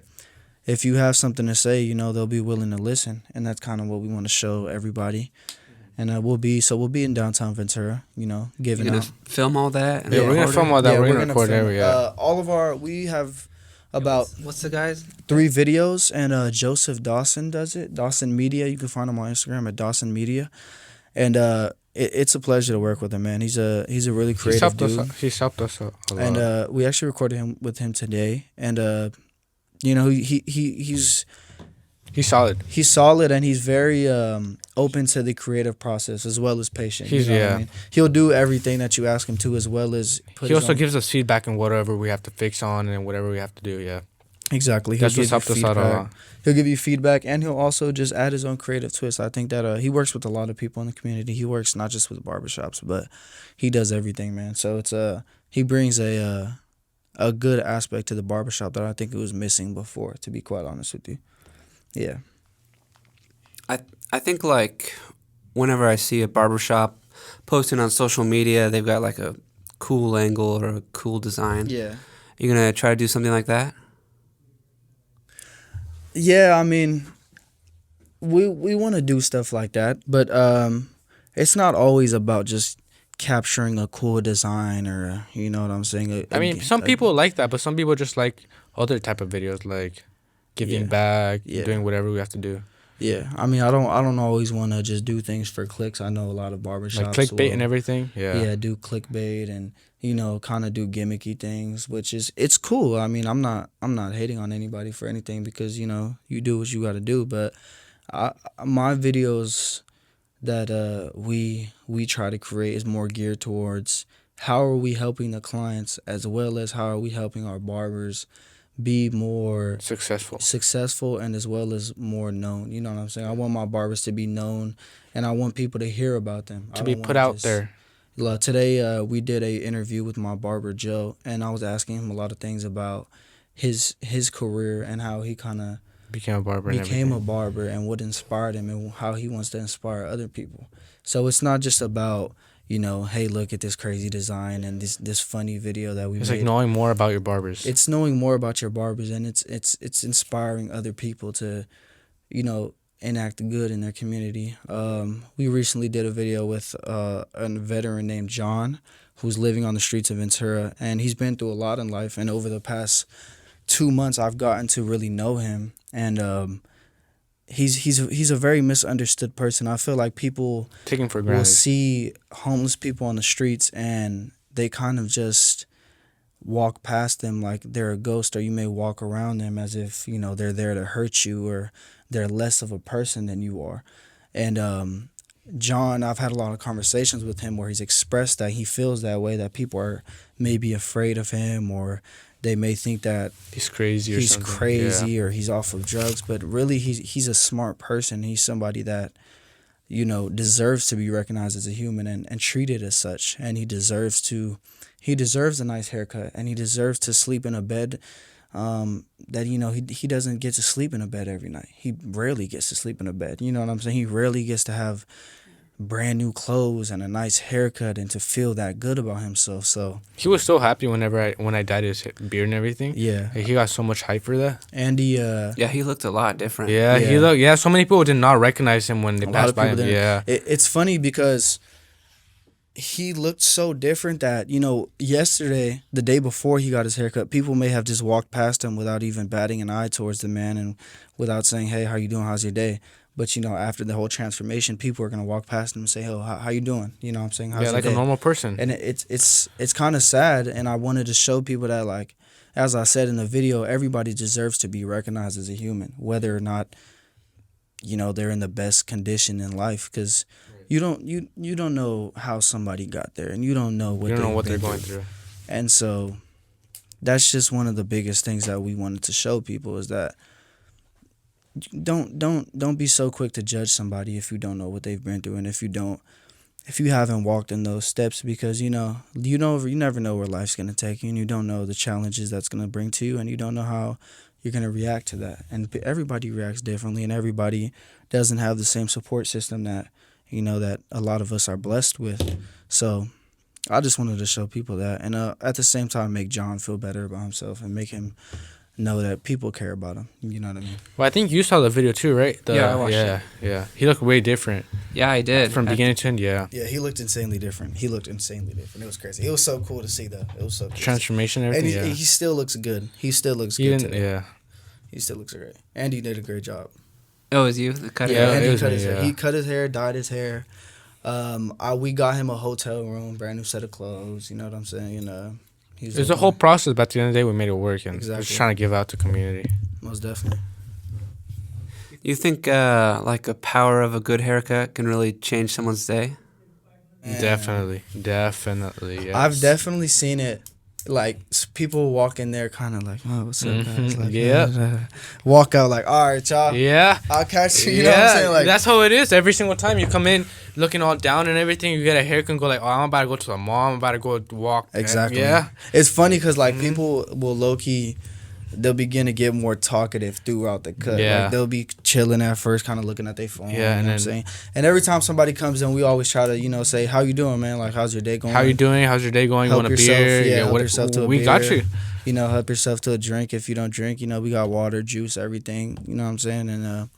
if you have something to say, they'll be willing to listen. And that's kind of what we want to show everybody. And we'll be in downtown Ventura, You're giving gonna out. film all that. And Yeah, we're gonna record film it? all that. Yeah, we're we're gonna gonna record film every. Yeah. We have about What's the guy's? 3 videos, and Joseph Dawson does it. Dawson Media. You can find him on Instagram at Dawson Media. And it's a pleasure to work with him, man. He's a really creative dude. He's helped us a lot. And we actually recorded with him today, and he's solid. he's solid, and he's very open to the creative process as well as patient. He's- you know what yeah. I mean? He'll do everything that you ask him to, as well as put He his also own- gives us feedback on whatever we have to fix on and whatever we have to do. Yeah. exactly. That's He'll what's give helped you us out a feedback. lot. He'll give you feedback, and he'll also just add his own creative twist. I think that he works with a lot of people in the community. He works not just with barbershops, but he does everything, man. So it's he brings a good aspect to the barbershop that I think it was missing before, to be quite honest with you. Yeah. I think like whenever I see a barbershop posting on social media, they've got like a cool angle or a cool design. Yeah. You're gonna try to do something like that? Yeah, I mean, we want to do stuff like that, but it's not always about just capturing a cool design, or you know what I'm saying. I mean, some people like that, but some people just like other type of videos, like giving Yeah. back, Yeah. doing whatever we have to do, Yeah, I mean, I don't always want to just do things for clicks. I know a lot of barbershops like clickbait and will- everything. Yeah. do clickbait and kind of do gimmicky things, which is it's cool. I mean, I'm not hating on anybody for anything, because you do what you got to do. But my videos that we try to create is more geared towards how are we helping the clients, as well as how are we helping our barbers be more Successful. and as well as more known. You know what I'm saying? I want my barbers to be known, and I want people to hear about them. I To be don't put wanna out just- there. Today we did a interview with my barber Joe, and I was asking him a lot of things about his career and how he kind of Became a barber. and became a everything. barber, and what inspired him, and how he wants to inspire other people. So it's not just about hey, look at this crazy design and this funny video that we It's made. like knowing more about your barbers. It's knowing more about your barbers, and it's inspiring other people to enact good in their community. We recently did a video with a veteran named John, who's living on the streets of Ventura, and he's been through a lot in life. And over the past 2 months, I've gotten to really know him, and he's a very misunderstood person. I feel like people taken for will granted. see homeless people on the streets, and they kind of just walk past them like they're a ghost, or you may walk around them as if they're there to hurt you, or they're less of a person than you are. And John, I've had a lot of conversations with him where he's expressed that he feels that way, that people are maybe afraid of him, or they may think that He's crazy or he's something. crazy Yeah. or he's off of drugs, but really he's a smart person. He's somebody that deserves to be recognized as a human and treated as such, and he deserves a nice haircut, and he deserves to sleep in a bed that he doesn't get to sleep in a bed every night. He rarely gets to sleep in a bed. You know what I'm saying? He rarely gets to have brand new clothes and a nice haircut and to feel that good about himself. So He was so happy when I dyed his beard and everything. yeah, Like, he got so much hype for that. and Yeah, he looked a lot different. Yeah, he Yeah. looked. Yeah, so many people did not recognize him when they a lot passed of by people him. didn't. Yeah, It's funny because he looked so different that, yesterday, the day before he got his haircut, people may have just walked past him without even batting an eye towards the man and without saying, hey, how you doing? How's your day? But, after the whole transformation, people are going to walk past him and say, oh, how you doing? You know what I'm saying? How's Yeah, your like day? a normal person. And it's kind of sad, and I wanted to show people that, like, as I said in the video, everybody deserves to be recognized as a human, whether or not, they're in the best condition in life, because you don't know how somebody got there, and you don't know what You don't know what they've they're been going through. through. And so that's just one of the biggest things that we wanted to show people, is that don't be so quick to judge somebody if you don't know what they've been through, and if you haven't walked in those steps, because you never know where life's going to take you, and you don't know the challenges that's going to bring to you, and you don't know how you're going to react to that. And everybody reacts differently, and everybody doesn't have the same support system that that a lot of us are blessed with. So I just wanted to show people that, and at the same time make John feel better about himself and make him know that people care about him. You know what I mean? Well, I think you saw the video too, right? Yeah, I watched it. Yeah. He looked way different Yeah, I did. from beginning to end. Yeah. Yeah, he looked insanely different. It was crazy. It was so cool to see, though. It was so cool. Transformation and And everything. he still looks good. He still looks Yeah. good today. Yeah. He still looks great. And he did a great job. Oh, it was you that cut it Yeah, out? and it he was cut me, his hair. yeah. He cut his hair, dyed his hair. We got him a hotel room, brand new set of clothes. You know what I'm saying? There's a whole process, but at the end of the day, we made it work, and Exactly. just trying to give out to community. Most definitely. You think like the power of a good haircut can really change someone's day? And Definitely, yes. I've definitely seen it. Like, people walk in there kind of like, oh, what's up, guys? Like, Yeah. Walk out like, all right, y'all. Yeah. I'll catch you. You know what I'm saying? Like, that's how it is. Every single time you come in looking all down and everything, you get a haircut and go like, oh, I'm about to go to the mall. I'm about to go walk. exactly. Yeah. It's funny because, like, people will low-key, they'll begin to get more talkative throughout the cut. Yeah. Like, they'll be chilling at first, kind of looking at their phone. Yeah, you and know what I'm saying? And every time somebody comes in, we always try to, say, how you doing, man? Like, how's your day going? How you doing? How's your day going? Help You want a yourself, beer? yeah, help yourself to a we got beer. you. Help yourself to a drink. If you don't drink, we got water, juice, everything. You know what I'm saying? And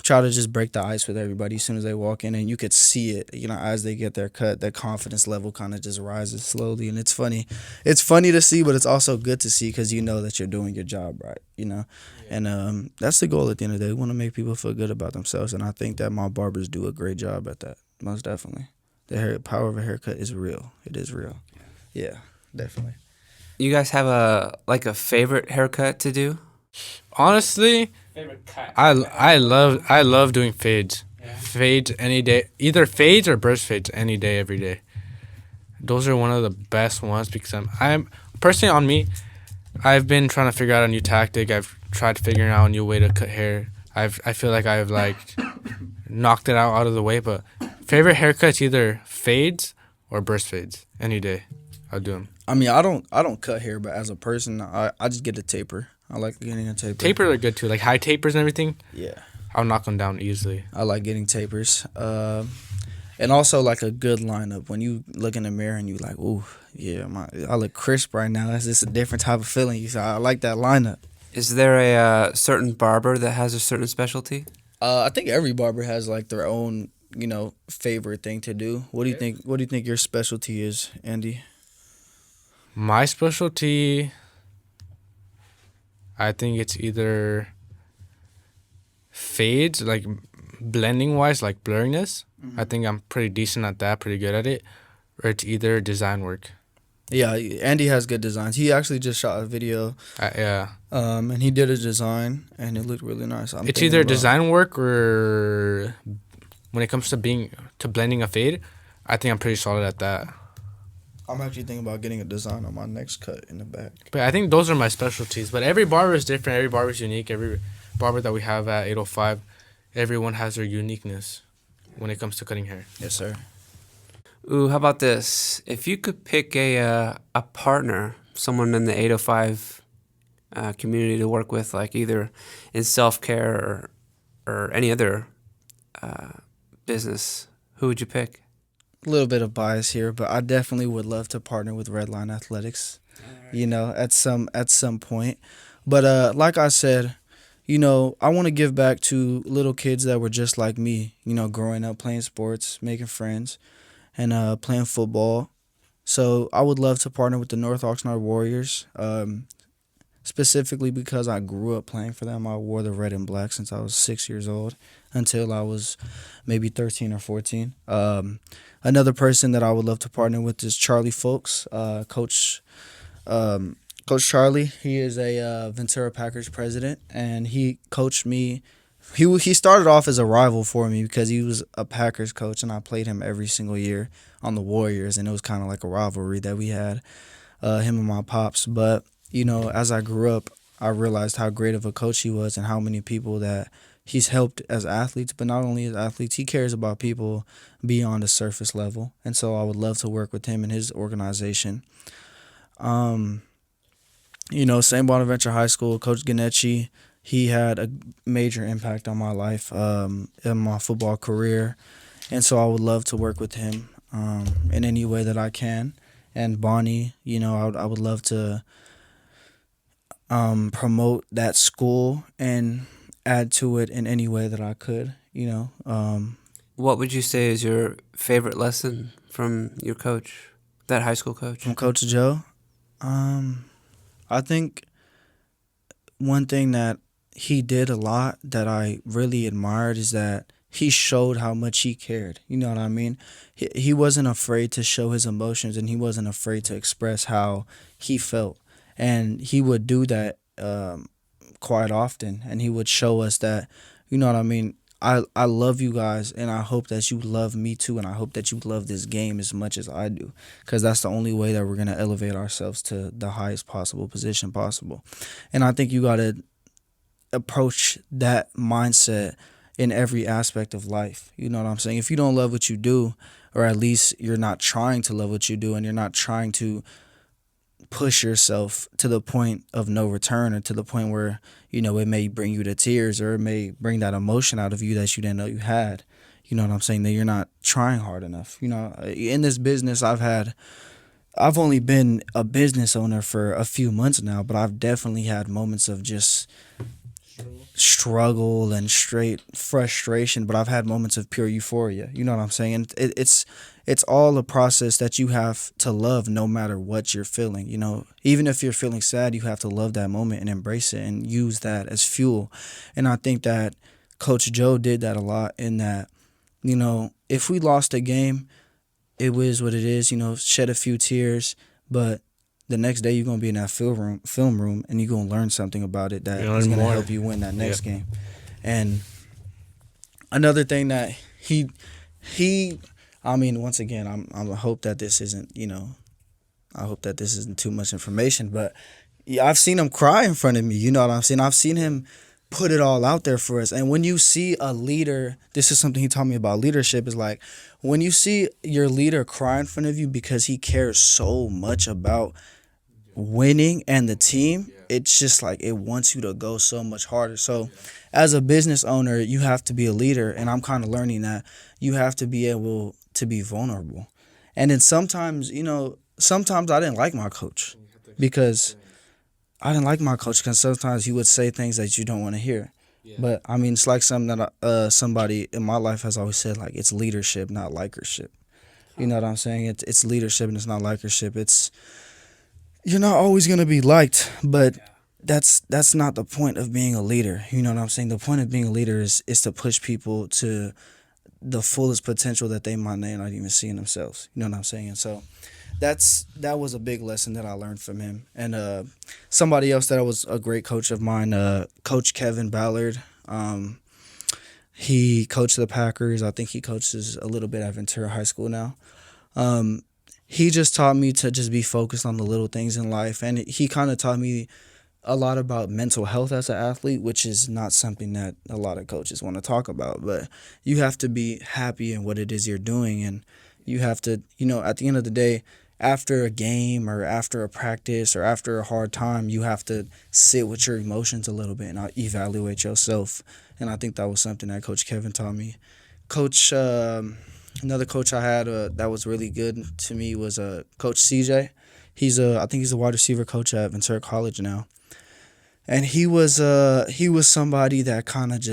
try to just break the ice with everybody as soon as they walk in. And you could see it, as they get their cut, their confidence level kind of just rises slowly. And it's funny. It's funny to see, but it's also good to see because you know that you're doing your job right, Yeah. And that's the goal at the end of the day. We want to make people feel good about themselves. And I think that my barbers do a great job at that, most definitely. The power of a haircut is real. It is real. Yeah, definitely. You guys have a favorite haircut to do? Honestly, I love doing fades. Yeah. Fades any day. Either fades or burst fades any day, every day. Those are one of the best ones because I'm personally, on me, I've been trying to figure out a new tactic. I've tried figuring out a new way to cut hair. I feel like I've knocked it out of the way. But favorite haircuts either fades or burst fades any day. I'll do them. I mean, I don't cut hair, but as a person, I just get a taper. I like getting a taper. Tapers are good too, like high tapers and everything. Yeah. I'll knock them down easily. I like getting tapers. And also like a good lineup. When you look in the mirror and you like, ooh, yeah, I look crisp right now. That's just a different type of feeling. I like that lineup. Is there a certain barber that has a certain specialty? I think every barber has like their own, favorite thing to do. What do you think? What do you think your specialty is, Andy? My specialty, I think it's either fades, like blending wise, like blurriness. Mm-hmm. I think I'm pretty decent at that, pretty good at it. Or it's either design work. Yeah, Andy has good designs. He actually just shot a video. Yeah. And he did a design, and it looked really nice. It's either design work or when it comes to blending a fade, I think I'm pretty solid at that. I'm actually thinking about getting a design on my next cut in the back. But I think those are my specialties. But every barber is different. Every barber is unique. Every barber that we have at 805, everyone has their uniqueness when it comes to cutting hair. Yes, sir. Ooh, how about this? If you could pick a partner, someone in the 805 community to work with, like either in self-care or any other business, who would you pick? A little bit of bias here, but I definitely would love to partner with Redline Athletics, at some point. But like I said, I want to give back to little kids that were just like me, growing up playing sports, making friends. and playing football. So I would love to partner with the North Oxnard Warriors, specifically because I grew up playing for them. I wore the red and black since I was 6 years old until I was maybe 13 or 14. Another person that I would love to partner with is Charlie Folks, Coach Charlie. He is a Ventura Packers president, and he coached me. He started off as a rival for me because he was a Packers coach, and I played him every single year on the Warriors, and it was kind of like a rivalry that we had, him and my pops. But as I grew up, I realized how great of a coach he was and how many people that he's helped as athletes, but not only as athletes, he cares about people beyond the surface level. And so I would love to work with him and his organization. St. Bonaventure High School, Coach Ganecci, he had a major impact on my life, in my football career. And so I would love to work with him in any way that I can. And Bonnie, I would love to promote that school and add to it in any way that I could, What would you say is your favorite lesson from your coach, that high school coach? From Coach Joe. I think one thing that he did a lot that I really admired is that he showed how much he cared. You know what I mean? He wasn't afraid to show his emotions, and he wasn't afraid to express how he felt. And he would do that quite often, and he would show us that, you know what I mean, I love you guys, and I hope that you love me too, and I hope that you love this game as much as I do, because that's the only way that we're going to elevate ourselves to the highest possible position possible. And I think you got to approach that mindset in every aspect of life. You know what I'm saying? If you don't love what you do, or at least you're not trying to love what you do, and you're not trying to push yourself to the point of no return, or to the point where, it may bring you to tears, or it may bring that emotion out of you that you didn't know you had. You know what I'm saying? That you're not trying hard enough. In this business, I've only been a business owner for a few months now, but I've definitely had moments of just struggle and straight frustration, but I've had moments of pure euphoria. You know what I'm saying? And it's all a process that you have to love no matter what you're feeling. Even if you're feeling sad, you have to love that moment and embrace it and use that as fuel. And I think that Coach Joe did that a lot, in that, if we lost a game, it was what it is, shed a few tears, but the next day you're going to be in that film room, and you're going to learn something about it that is going to help you win that next game. And another thing that he once again, I hope that this isn't, I hope that this isn't too much information, but I've seen him cry in front of me. You know what I'm saying? I've seen him put it all out there for us. And when you see a leader, this is something he taught me about leadership, is like, when you see your leader cry in front of you because he cares so much about winning and the team, it's just like it wants you to go so much harder. So as a business owner, you have to be a leader, and I'm kind of learning that you have to be able to be vulnerable. And then sometimes I didn't like my coach, because sometimes he would say things that you don't want to hear. But it's like something that somebody in my life has always said, like, it's leadership, not likership. You know what I'm saying? It's leadership, and it's not likership. You're not always going to be liked, but that's not the point of being a leader. You know what I'm saying? The point of being a leader is to push people to the fullest potential that they might not even see in themselves. You know what I'm saying? And so that was a big lesson that I learned from him. And somebody else that was a great coach of mine, Coach Kevin Ballard. He coached the Packers. I think he coaches a little bit at Ventura High School now. He just taught me to just be focused on the little things in life. And he kind of taught me a lot about mental health as an athlete, which is not something that a lot of coaches want to talk about. But you have to be happy in what it is you're doing. And you have to, at the end of the day, after a game or after a practice or after a hard time, you have to sit with your emotions a little bit and evaluate yourself. And I think that was something that Coach Kevin taught me. Another coach I had that was really good to me was Coach CJ. I think he's a wide receiver coach at Ventura College now. And he was somebody that kind of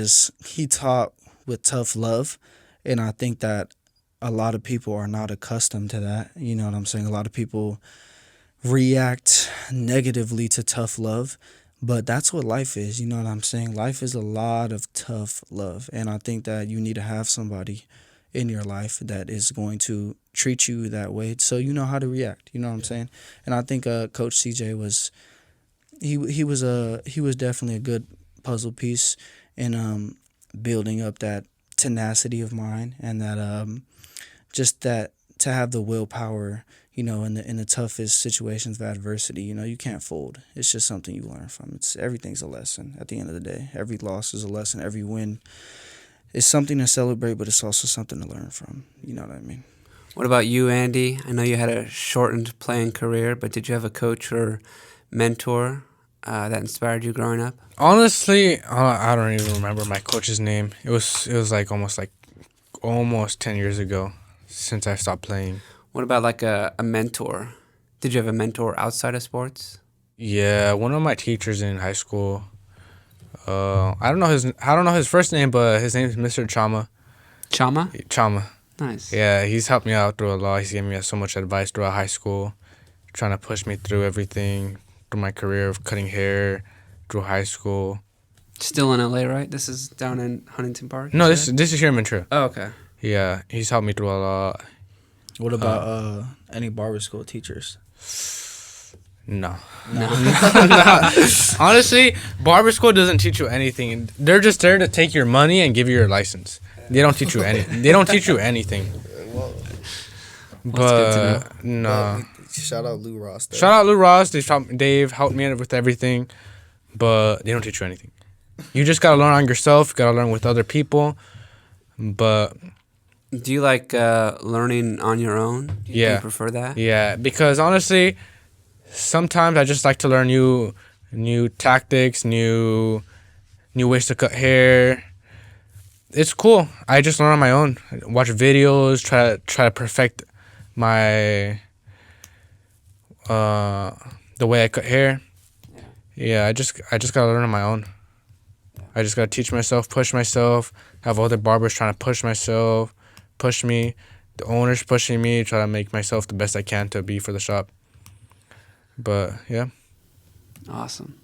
he taught with tough love. And I think that a lot of people are not accustomed to that. You know what I'm saying? A lot of people react negatively to tough love, but that's what life is. You know what I'm saying? Life is a lot of tough love, and I think that you need to have somebody in your life that is going to treat you that way so you know how to react. You know what I'm saying? And I think Coach CJ was he was definitely a good puzzle piece in building up that tenacity of mine, and that just that to have the willpower, in the toughest situations of adversity. You can't fold. It's just something you learn from. Everything's a lesson at the end of the day. Every loss is a lesson. Every win is something to celebrate, but it's also something to learn from. You know what I mean? What about you, Andy? I know you had a shortened playing career, but did you have a coach or mentor that inspired you growing up? Honestly, I don't even remember my coach's name. It was like almost 10 years ago since I stopped playing. What about like a mentor? Did you have a mentor outside of sports? Yeah, one of my teachers in high school. I don't know his first name, but his name is Mr. Chama. Chama. Nice. Yeah, he's helped me out through a lot. He's given me so much advice throughout high school, trying to push me through everything, through my career of cutting hair, through high school. Still in LA, right? This is down in Huntington Park? No, this is here in Ventura. Oh, okay. Yeah, he's helped me through a lot. What about any barber school teachers? No. Honestly, barber school doesn't teach you anything. They're just there to take your money and give you your license. They don't teach you anything. They don't teach you anything. But no. Shout out Lou Ross. Though. Shout out Lou Ross. Dave helped me with everything, but they don't teach you anything. You just gotta learn on yourself. Gotta learn with other people. But do you like learning on your own? Yeah. Do you prefer that? Yeah, because honestly, sometimes I just like to learn new tactics, new ways to cut hair. It's cool. I just learn on my own. Watch videos, try to perfect my the way I cut hair. Yeah, I just gotta learn on my own. I just gotta teach myself, push myself. Have other barbers trying to push me. The owners pushing me, try to make myself the best I can to be for the shop. But yeah. Awesome.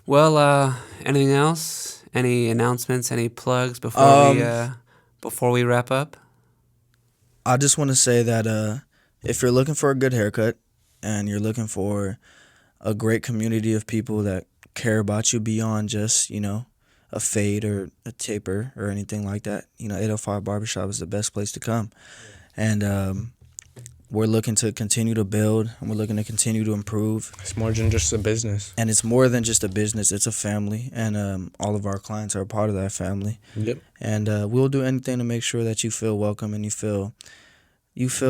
Well, anything else? Any announcements? Any plugs before we wrap up? I just want to say that if you're looking for a good haircut and you're looking for a great community of people that care about you beyond just, a fade or a taper or anything like that, 805 Barbershop is the best place to come. And we're looking to continue to build, and we're looking to continue to improve. It's more than just a business. And it's more than just a business. It's a family, and all of our clients are a part of that family. Yep. And we'll do anything to make sure that you feel welcome and you feel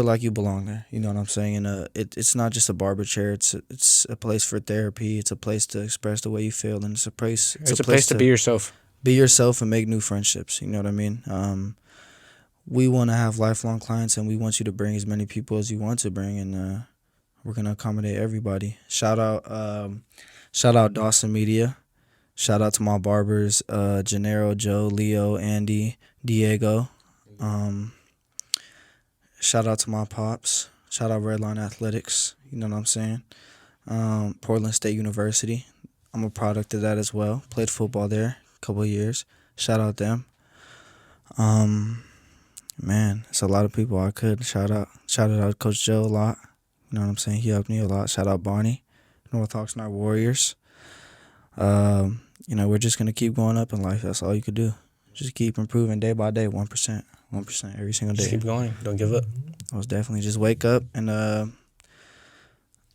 like you belong there. You know what I'm saying? And it's not just a barber chair. It's a place for therapy. It's a place to express the way you feel, and it's a place to be yourself. Be yourself and make new friendships. You know what I mean? We want to have lifelong clients, and we want you to bring as many people as you want to bring, and we're gonna accommodate everybody. Shout out Dawson Media. Shout out to my barbers, Gennaro, Joe, Leo, Andy, Diego. Shout out to my pops. Shout out Redline Athletics. You know what I'm saying? Portland State University. I'm a product of that as well. Played football there a couple of years. Shout out them. Man, it's a lot of people I could shout out. Shout out Coach Joe a lot. You know what I'm saying? He helped me a lot. Shout out Barney, North Oxnard Warriors. We're just going to keep going up in life. That's all you could do. Just keep improving day by day, 1%. 1% every single day. Just keep going. Don't give up. I was definitely just wake up and, you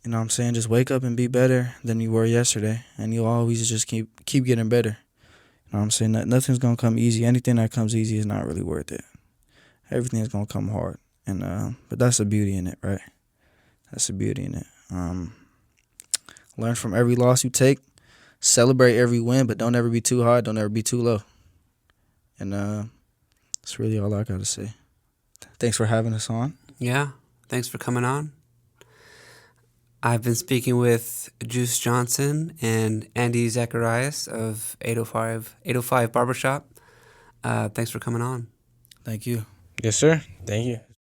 know what I'm saying? Just wake up and be better than you were yesterday. And you'll always just keep getting better. You know what I'm saying? Nothing's going to come easy. Anything that comes easy is not really worth it. Everything is going to come hard. And but that's the beauty in it, right? That's the beauty in it. Learn from every loss you take. Celebrate every win, but don't ever be too high. Don't ever be too low. And that's really all I got to say. Thanks for having us on. Yeah, thanks for coming on. I've been speaking with Juice Johnson and Andy Zacarias of 805 Barbershop. Thanks for coming on. Thank you. Yes, sir. Thank you.